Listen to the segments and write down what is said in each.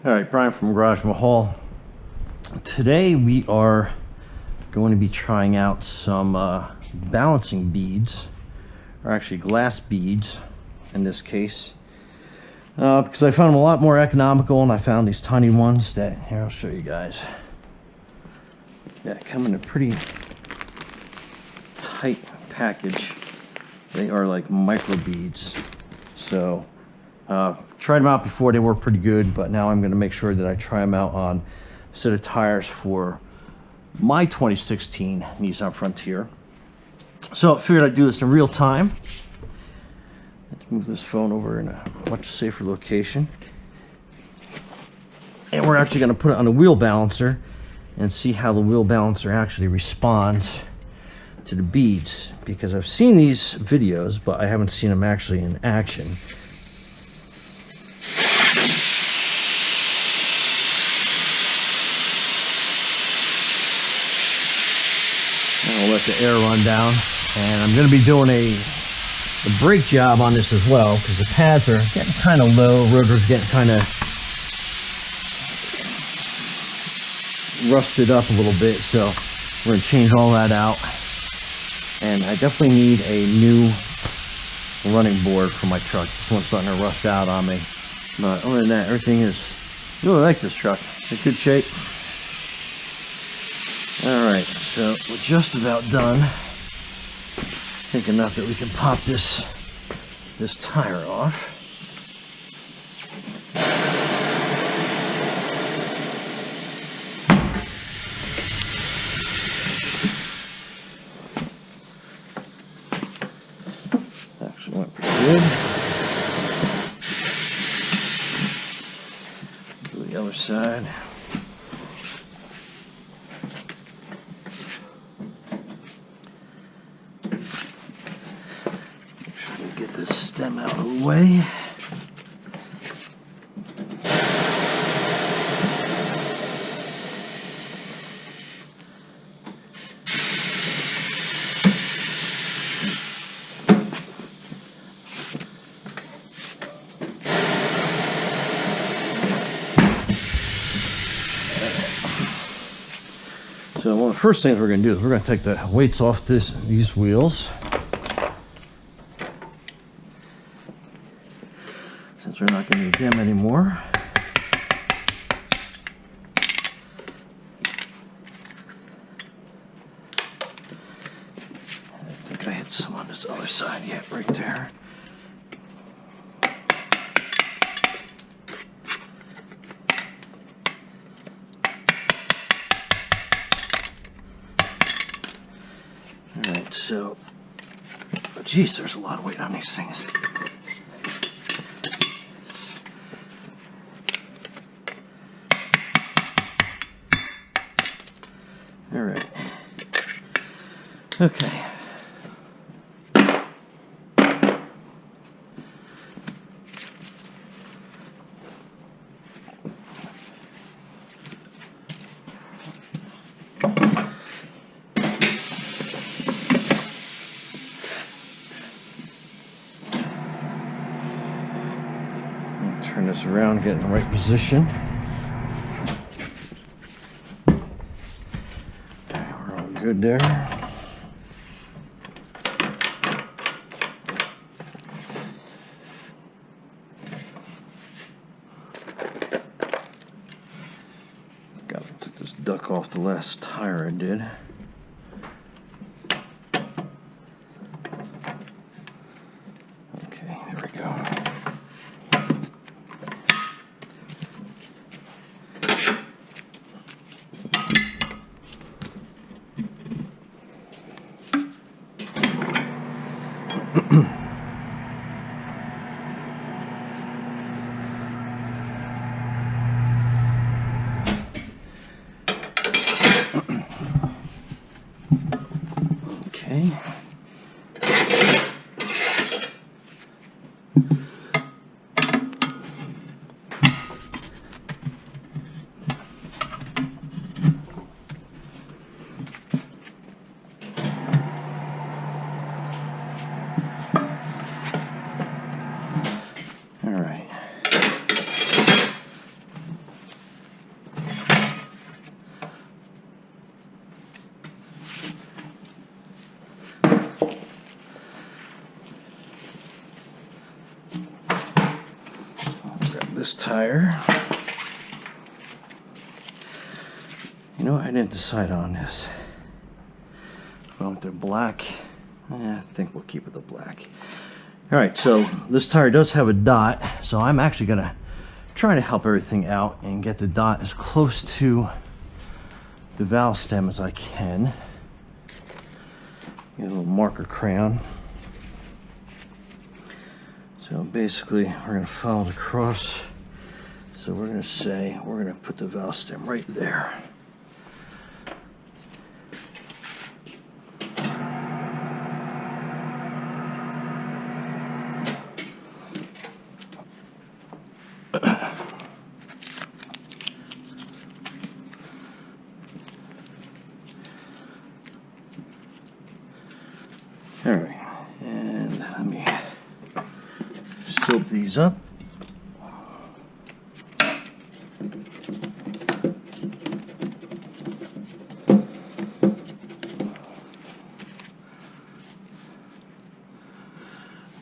All right, Brian from Garage Mahal. Today we are going to be trying out some balancing beads, or actually glass beads in this case, because I found them a lot more economical, and I found these tiny ones that, here I'll show you guys, that come in a pretty tight package. They are like micro beads. So tried them out before, they were pretty good, but now I'm going to make sure that I try them out on a set of tires for my 2016 Nissan Frontier. So I figured I'd do this in real time. Let's move this phone over in a much safer location. And we're actually going to put it on the wheel balancer and see how the wheel balancer actually responds to the beads, because I've seen these videos, but I haven't seen them actually in action. I'll let the air run down, and I'm going to be doing a brake job on this as well, because the pads are getting kind of low, rotor's getting kind of rusted up a little bit, so we're going to change all that out. And I definitely need a new running board for my truck. This one's starting to rust out on me, but other than that, everything is, I really like this truck. It's in good shape. Alright, so we're just about done. I think enough that we can pop this tire off. Actually went pretty good. Do the other side. Get this stem out of the way. So one of the first things we're going to do is we're going to take the weights off these wheels. Since we're not going to need them anymore. I think I hit some on this other side yet, right there. Alright, so, oh, geez, there's a lot of weight on these things. Alright. Okay. Turn this around, get in the right position. Good there. Got to take this duck off the last tire I did. Okay, there we go. Okay. this tire. You know, I didn't decide on this. Going with the black. I think we'll keep it the black. Alright, so this tire does have a dot, so I'm actually going to try to help everything out and get the dot as close to the valve stem as I can. Get a little marker crayon. So basically, we're going to follow the cross. So we're going to say, we're going to put the valve stem right there. Alright, and let me soap these up.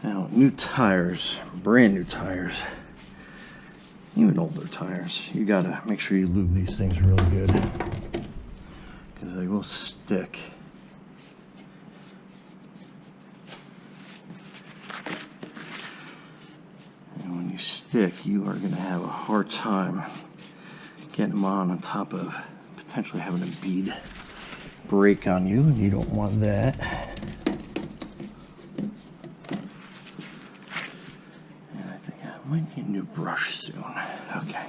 Now, new tires, brand new tires, even older tires, you gotta make sure you lube these things really good because they will stick. Stick, you are going to have a hard time getting them on top of potentially having a bead break on you, and you don't want that. And I think I might need a new brush soon. Okay.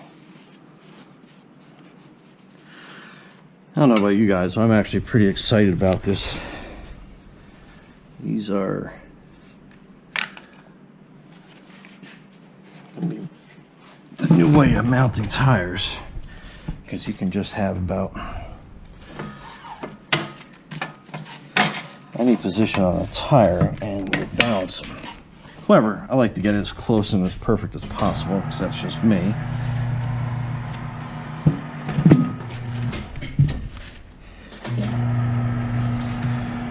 I don't know about you guys, but I'm actually pretty excited about this. These are the new way of mounting tires, because you can just have about any position on a tire and you balance them. However, I like to get it as close and as perfect as possible because that's just me.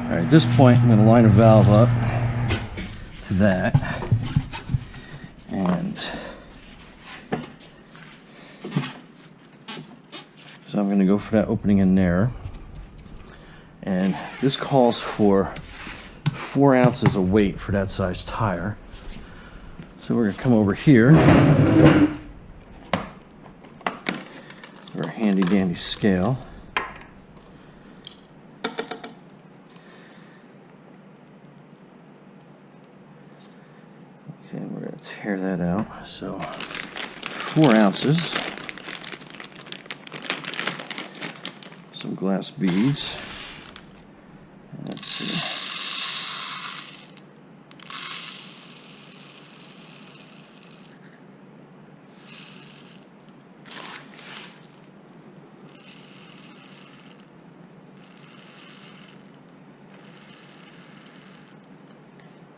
Alright, at this point I'm going to line a valve up to that, and so I'm going to go for that opening in there, and this calls for 4 ounces of weight for that size tire. So we're going to come over here, our handy dandy scale, okay, we're going to tear that out. So 4 ounces. Some glass beads. Let's see.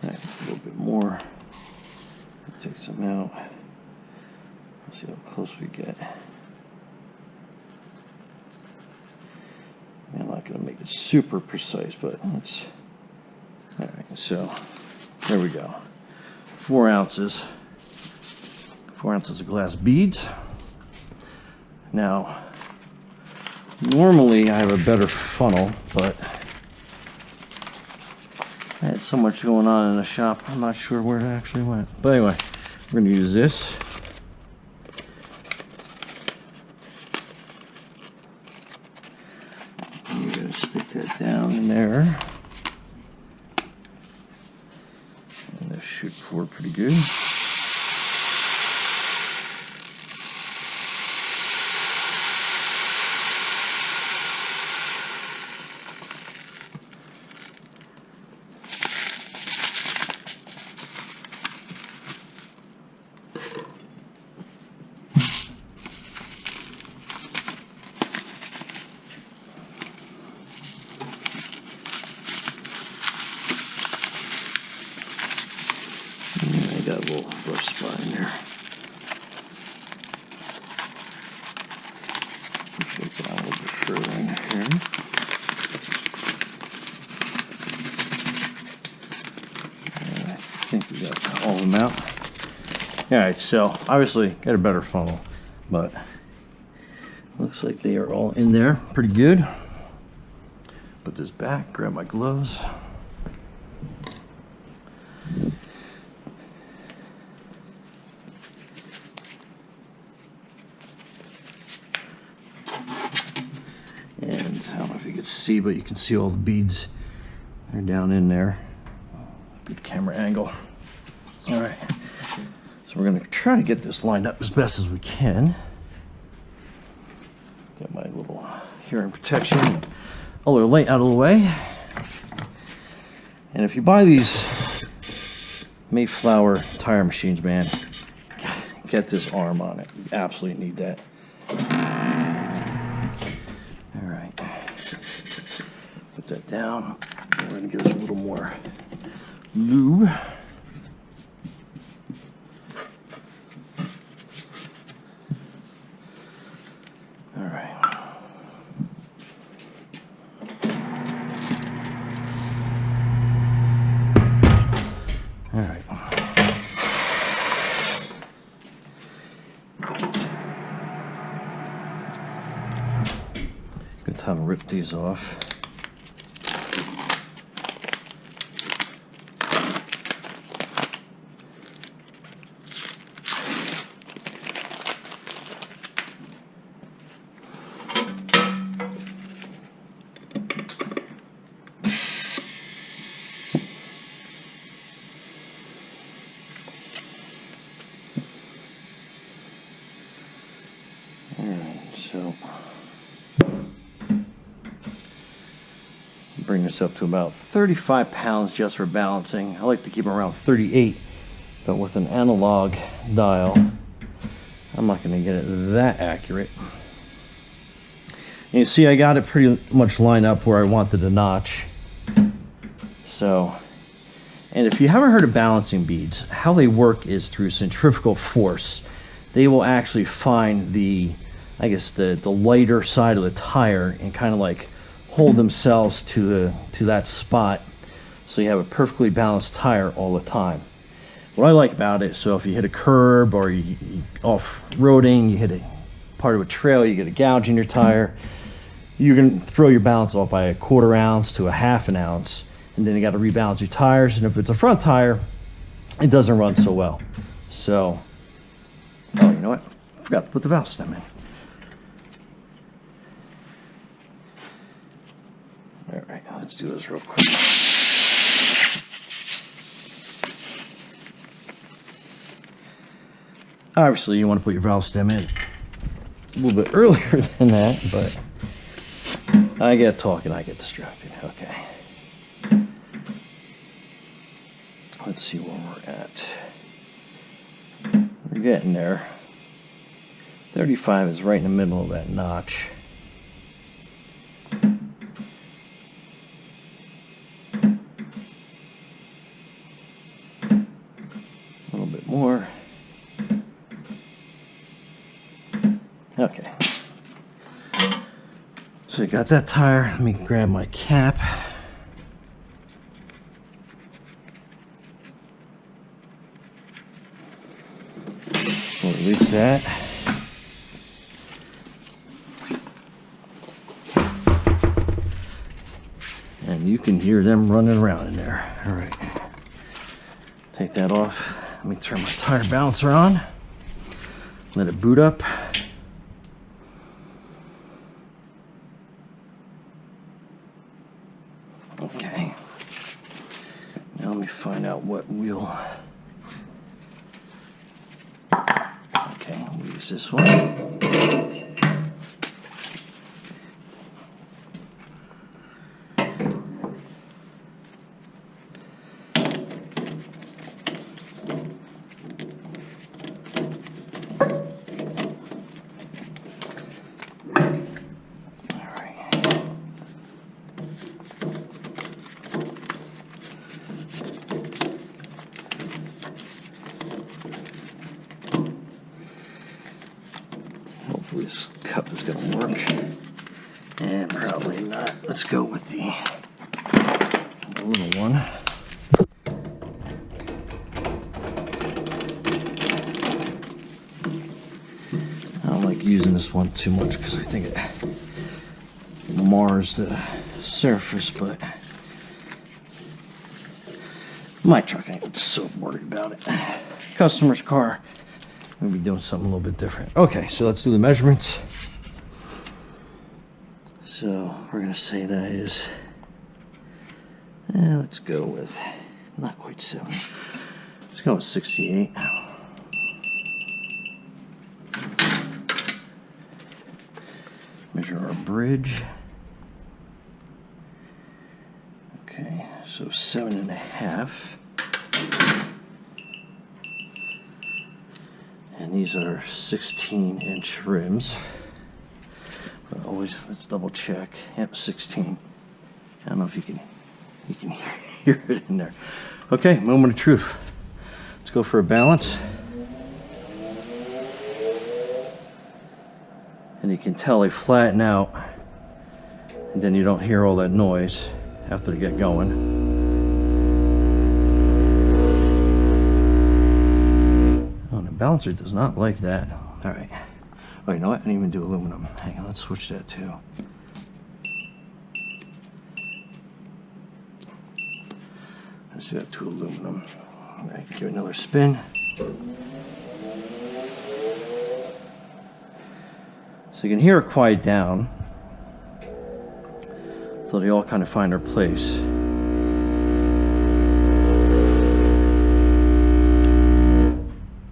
Right, a little bit more. Let's take some out. Let's see how close we get. I'm not going to make it super precise, but let's. Alright, so there we go. 4 ounces. 4 ounces of glass beads. Now, normally I have a better funnel, but I had so much going on in the shop, I'm not sure where it actually went. But anyway, we're going to use this. You're going to stick that down in there. And that should pour pretty good. I got a little Alright, so obviously got a better funnel, but looks like they are all in there pretty good. Put this back, grab my gloves. And I don't know if you can see, but you can see all the beads. They're down in there. Good camera angle. Alright. So we're going to try to get this lined up as best as we can. Get my little hearing protection, other light out of the way. And if you buy these Mayflower tire machines, man, get this arm on it. You absolutely need that. Alright. Put that down. We're going to give us a little more lube. Good time to rip these off. So bring this up to about 35 pounds just for balancing. I like to keep them around 38, but with an analog dial, I'm not going to get it that accurate. And you see I got it pretty much lined up where I wanted the notch. So, and if you haven't heard of balancing beads, how they work is through centrifugal force. They will actually find the, I guess the lighter side of the tire and kind of like hold themselves to that spot, so you have a perfectly balanced tire all the time. What I like about it, so if you hit a curb or you off-roading, you hit a part of a trail, you get a gouge in your tire, you can throw your balance off by a 1/4 ounce to a 1/2 ounce, and then you got to rebalance your tires. And if it's a front tire, it doesn't run so well. So, oh, you know what? I forgot to put the valve stem in. Alright, let's do this real quick. Obviously, you want to put your valve stem in a little bit earlier than that, but I get talking, I get distracted. Okay. Let's see where we're at. We're getting there. 35 is right in the middle of that notch. More. Okay. So you got that tire. Let me grab my cap. We'll release that. And you can hear them running around in there. All right. Take that off. Let me turn my tire balancer on. Let it boot up. Okay. Now let me find out what wheel. Okay, we'll use this one. This cup is going to work, and probably not. Let's go with the little one. I don't like using this one too much because I think it mars the surface, but my truck ain't so worried about it. Customer's car, I'm gonna be doing something a little bit different. Okay, so let's do the measurements. So we're gonna say that is, let's go with, not quite 7. Let's go with 68. Measure our bridge. Okay, so 7.5. And these are 16-inch rims. But always, let's double check. Yep, 16. I don't know if you can hear it in there. Okay, moment of truth. Let's go for a balance. And you can tell they flatten out, and then you don't hear all that noise after they get going. Oh, the balancer does not like that. All right. Oh, you know what? I didn't even do aluminum. Hang on, let's switch that too. Let's do that to aluminum. All right, give it another spin. So you can hear it quiet down, so they all kind of find their place.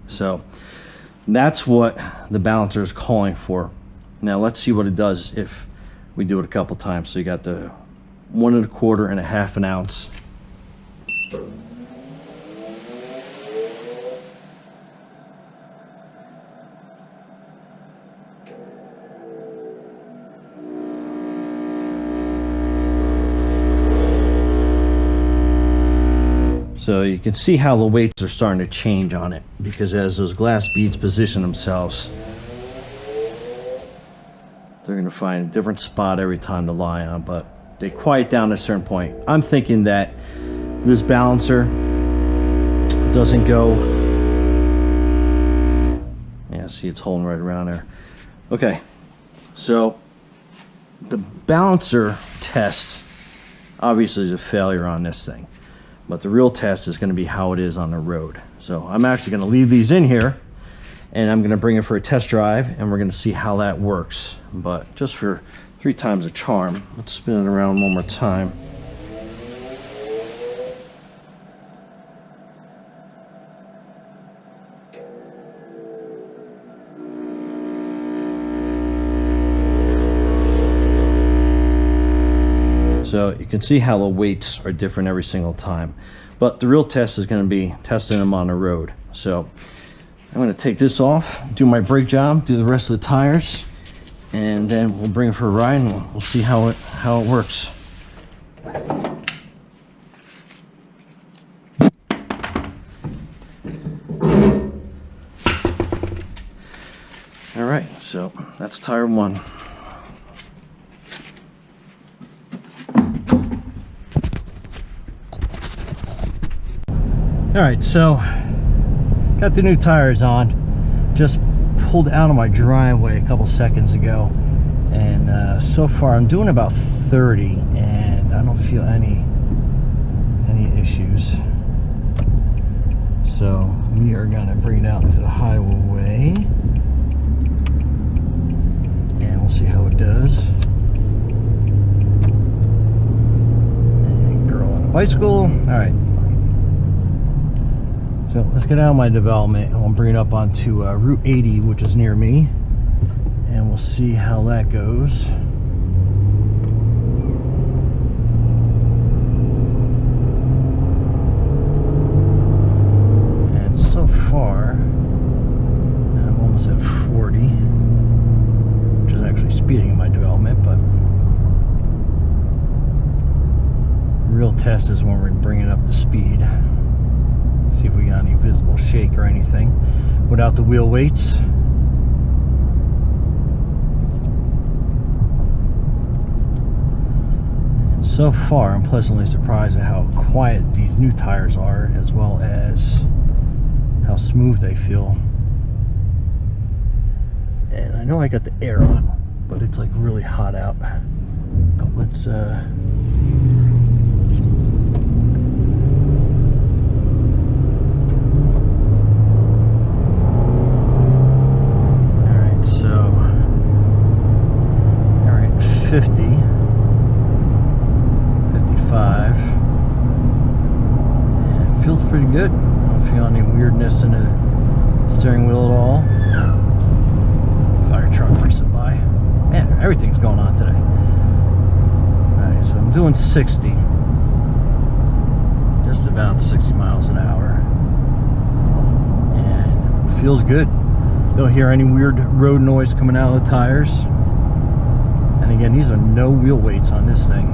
So that's what the balancer is calling for. Now let's see what it does if we do it a couple times. So you got the 1 1/4 and a 1/2 ounce. So you can see how the weights are starting to change on it, because as those glass beads position themselves, they're going to find a different spot every time to lie on, but they quiet down at a certain point. I'm thinking that this balancer doesn't go, yeah, see it's holding right around there. Okay, so the balancer test obviously is a failure on this thing. But the real test is going to be how it is on the road. So I'm actually going to leave these in here, and I'm going to bring it for a test drive, and we're going to see how that works. But just for 3 times the charm, let's spin it around one more time. So you can see how the weights are different every single time. But the real test is going to be testing them on the road. So I'm going to take this off, do my brake job, do the rest of the tires, and then we'll bring it for a ride and we'll see how it works. All right, so that's tire 1. All right, so got the new tires on. Just pulled out of my driveway a couple seconds ago, and so far I'm doing about 30, and I don't feel any issues. So we are gonna bring it out to the highway, and we'll see how it does. And girl on a bicycle. All right. So let's get out of my development, and we'll bring it up onto Route 80, which is near me, and we'll see how that goes. And so far, I'm almost at 40, which is actually speeding in my development, but real test is when we bring it up to speed. See if we got any visible shake or anything without the wheel weights. And so far I'm pleasantly surprised at how quiet these new tires are, as well as how smooth they feel. And know I got the air on, but it's like really hot out. But let's alright, so 50, 55. Yeah, it feels pretty good. I don't feel any weirdness in the steering wheel at all. Fire truck racing by. Man, everything's going on today. Alright, so I'm doing 60. Just about 60 miles an hour. And it feels good. Don't hear any weird road noise coming out of the tires. And again, these are no wheel weights on this thing.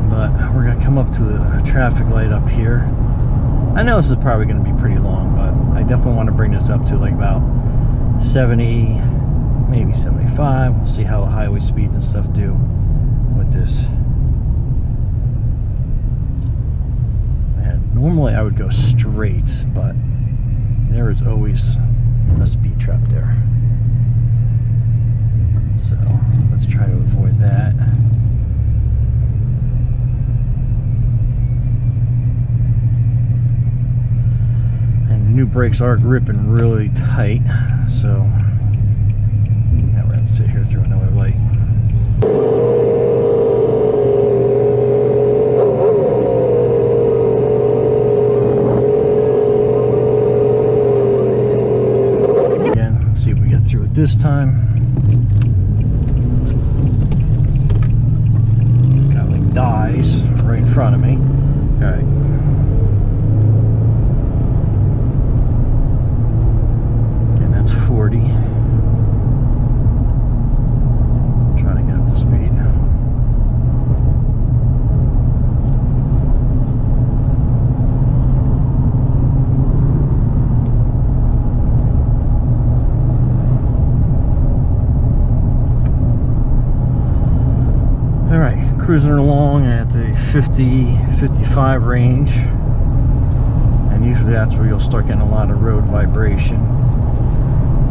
But we're going to come up to the traffic light up here. I know this is probably going to be pretty long, but I definitely want to bring this up to like about 70, maybe 75. We'll see how the highway speed and stuff do with this. And normally I would go straight, but there is always a speed trap there. So let's try to avoid that. And the new brakes are gripping really tight, so now we're going to sit here through another light. Again, let's see if we get through it this time. Dies right in front of me. All right. Again, that's 40. Trying to get up to speed. All right. Cruising along at the 50-55 range, and usually that's where you'll start getting a lot of road vibration,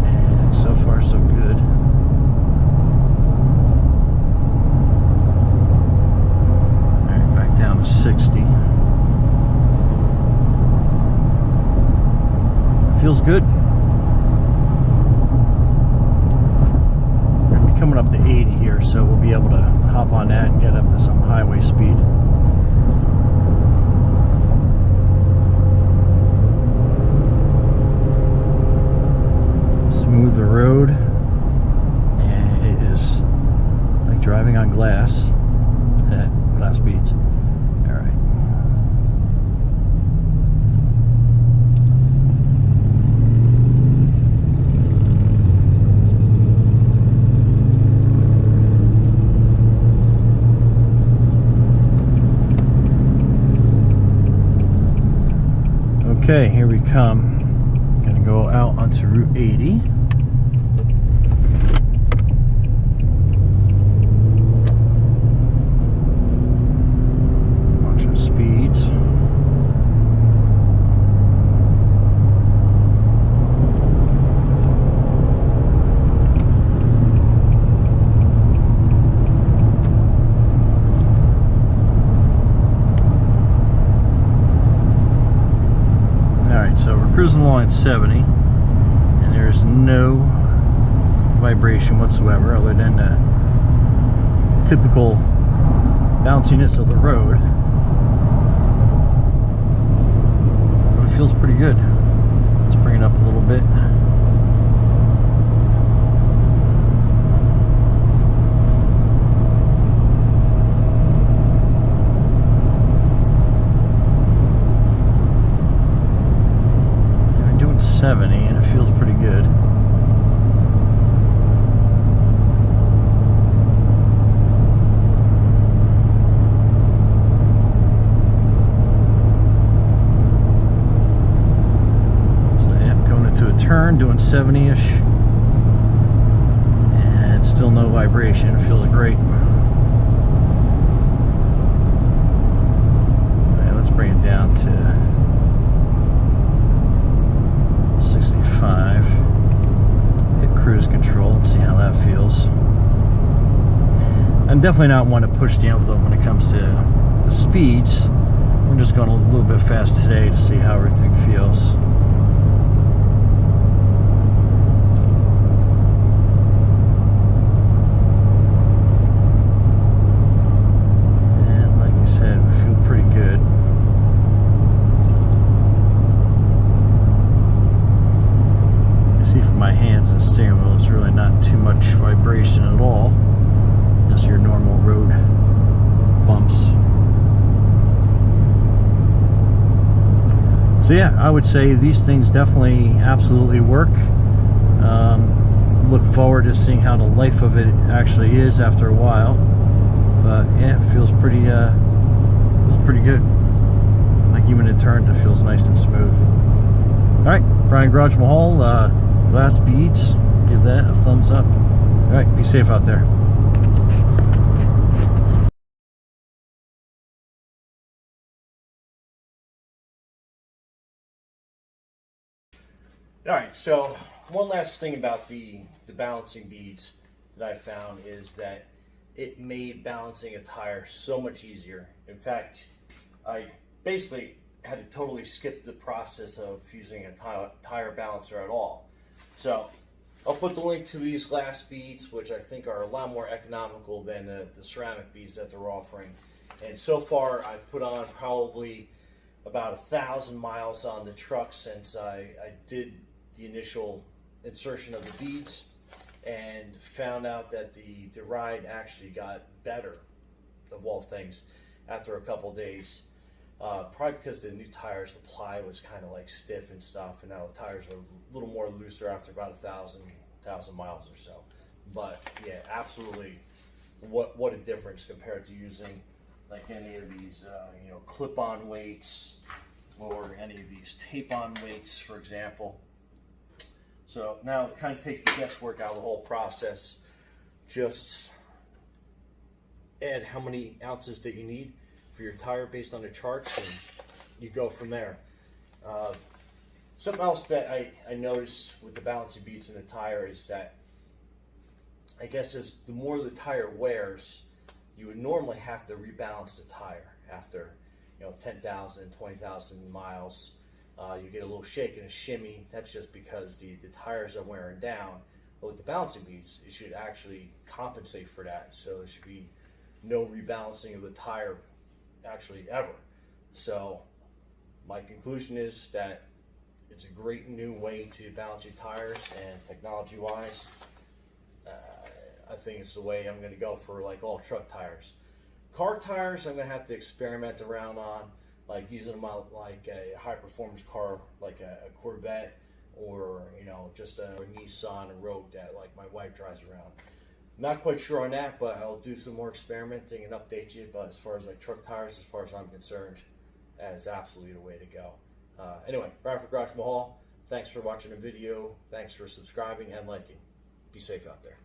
and so far so good. Alright, back down to 60. Feels good. We're gonna be coming up to 80 here, so we'll be able to hop on that and get up to some highway speed. Smooth the road, and it is like driving on glass at glass beads. All right. Okay, here we come. Gonna go out onto Route 80. Watch our speeds. So we're cruising along at 70, and there's no vibration whatsoever other than the typical bounciness of the road. But it feels pretty good. Let's bring it up a little bit. I'm doing 70 and it feels pretty good. Turn, doing 70-ish, and still no vibration. It feels great. Right, let's bring it down to 65. definitely not one to push the envelope when it comes to the speeds. I'm just going a little bit fast today to see how everything feels. And like you said, we feel pretty good. You see from my hands and steering wheel, it's really not too much vibration at all. Just your normal road bumps. So yeah, I would say these things definitely absolutely work. Look forward to seeing how the life of it actually is after a while. But yeah, it feels pretty good. Like even in turn, it feels nice and smooth. All right, Brian Garage Mahal, Glass Beads. Give that a thumbs up. All right, be safe out there. All right, so one last thing about the balancing beads that I found is that it made balancing a tire so much easier. In fact, I basically had to totally skip the process of using a tire balancer at all. So I'll put the link to these glass beads, which I think are a lot more economical than the ceramic beads that they're offering. And so far, I've put on probably about 1,000 miles on the truck since I did the initial insertion of the beads, and found out that the ride actually got better, of all things, after a couple days. Probably because the new tires, the ply was kind of like stiff and stuff, and now the tires are a little more looser after about 1,000 miles or so. But yeah, absolutely, what a difference compared to using like any of these clip-on weights or any of these tape-on weights, for example. So now it kind of takes the guesswork out of the whole process. Just add how many ounces that you need for your tire based on the charts, and you go from there. Something else that I noticed with the balancing beads in the tire is that I guess as the more the tire wears, you would normally have to rebalance the tire after 10,000, 20,000 miles. You get a little shake and a shimmy. That's just because the tires are wearing down. But with the balancing beads, it should actually compensate for that. So there should be no rebalancing of the tire actually ever. So my conclusion is that it's a great new way to balance your tires, and technology-wise, I think it's the way I'm going to go for like all truck tires. Car tires, I'm going to have to experiment around on, like using them out like a high-performance car, like a Corvette, or just a Nissan Rogue that like my wife drives around. Not quite sure on that, but I'll do some more experimenting and update you. But as far as like truck tires, as far as I'm concerned, that is absolutely the way to go. Anyway, Brian for Garage Mahal, thanks for watching the video. Thanks for subscribing and liking. Be safe out there.